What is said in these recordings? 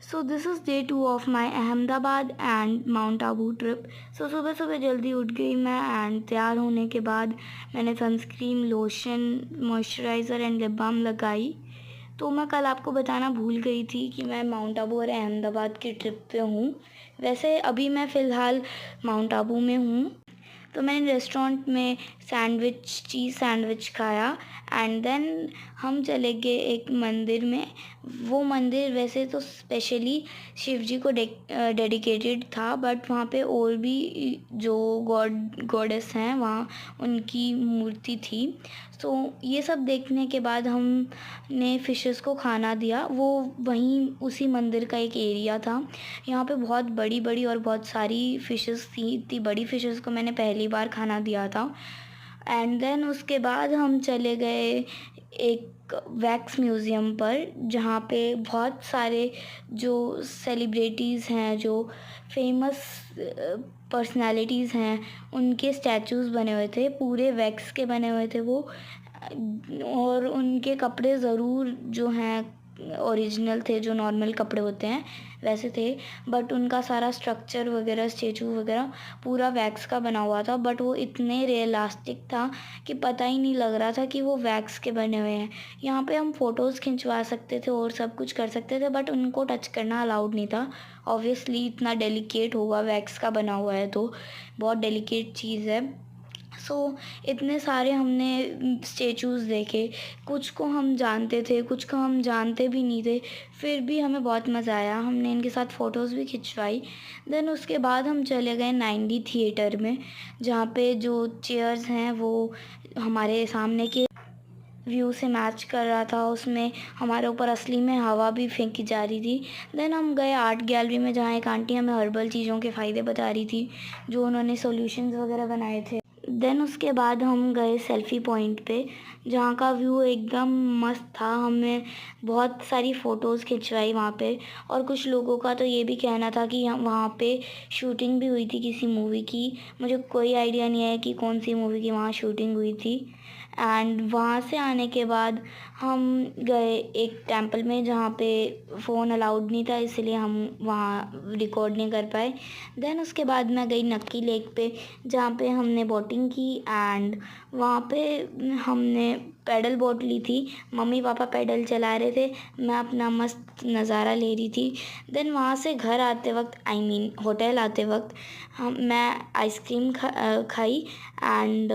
So this is day 2 of my Ahmedabad and mount Abu trip. So सुबह सुबह जल्दी उठ गई मैं एंड तैयार होने के बाद मैंने sunscreen, lotion, moisturiser and lip balm लगाई। तो मैं कल आपको बताना भूल गई थी कि मैं माउंट आबू और अहमदाबाद की ट्रिप पे हूँ। वैसे अभी मैं फ़िलहाल माउंट आबू में हूँ। तो मैंने रेस्टोरेंट में चीज़ सैंडविच खाया एंड देन हम चले गए एक मंदिर में। वो मंदिर वैसे तो स्पेशली शिव जी को डेडिकेटेड था, बट वहाँ पे और भी जो गॉडेस हैं वहाँ उनकी मूर्ति थी। सो ये सब देखने के बाद हमने फ़िशेस को खाना दिया। वो वहीं उसी मंदिर का एक एरिया था। यहाँ पे बहुत बड़ी बड़ी और बहुत सारी फ़िशेस थी। इतनी बड़ी फ़िशेस को मैंने पहली बार खाना दिया था। एंड देन उसके बाद हम चले गए एक वैक्स म्यूज़ियम पर, जहाँ पे बहुत सारे जो सेलिब्रिटीज़ हैं, जो फेमस पर्सनालिटीज़ हैं, उनके स्टैचूज़ बने हुए थे। पूरे वैक्स के बने हुए थे वो। और उनके कपड़े ज़रूर जो हैं ओरिजिनल थे, जो नॉर्मल कपड़े होते हैं वैसे थे, बट उनका सारा स्ट्रक्चर वगैरह, स्टेचू वगैरह पूरा वैक्स का बना हुआ था। बट वो इतने रियलिस्टिक था कि पता ही नहीं लग रहा था कि वो वैक्स के बने हुए हैं। यहाँ पे हम फ़ोटोज़ खिंचवा सकते थे और सब कुछ कर सकते थे, बट उनको टच करना अलाउड नहीं था। ऑब्वियसली इतना डेलिकेट होगा, वैक्स का बना हुआ है तो बहुत डेलिकेट चीज़ है। सो इतने सारे हमने स्टेचूज़ देखे। कुछ को हम जानते थे, कुछ को हम जानते भी नहीं थे, फिर भी हमें बहुत मज़ा आया। हमने इनके साथ फ़ोटोज़ भी खिंचवाई। देन उसके बाद हम चले गए 9D थिएटर में, जहाँ पे जो चेयर्स हैं वो हमारे सामने के व्यू से मैच कर रहा था। उसमें हमारे ऊपर असली में हवा भी फेंकी जा रही थी। देन हम गए आर्ट गैलरी में, जहाँ एक आंटी हमें हर्बल चीज़ों के फ़ायदे बता रही थी, जो उन्होंने सॉल्यूशंस वगैरह बनाए थे। देन उसके बाद हम गए सेल्फ़ी पॉइंट पे, जहाँ का व्यू एकदम मस्त था। हमने बहुत सारी फ़ोटोज़ खिंचवाई वहाँ पे। और कुछ लोगों का तो ये भी कहना था कि वहाँ पे शूटिंग भी हुई थी किसी मूवी की। मुझे कोई आइडिया नहीं है कि कौन सी मूवी की वहाँ शूटिंग हुई थी। एंड वहाँ से आने के बाद हम गए एक टेंपल में, जहाँ पे फ़ोन अलाउड नहीं था, इसलिए हम वहाँ रिकॉर्ड नहीं कर पाए। देन उसके बाद मैं गई नक्की लेक पे, जहाँ पे हमने बोटिंग की एंड वहाँ पे हमने पैडल बोट ली थी। मम्मी पापा पैडल चला रहे थे, मैं अपना मस्त नज़ारा ले रही थी। देन वहाँ से घर आते वक्त, होटल आते वक्त मैं आइसक्रीम खाई एंड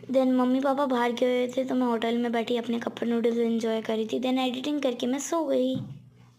देन मम्मी पापा बाहर गए हुए थे, तो मैं होटल में बैठी अपने कप नूडल्स एंजॉय कर रही थी। देन एडिटिंग करके मैं सो गई।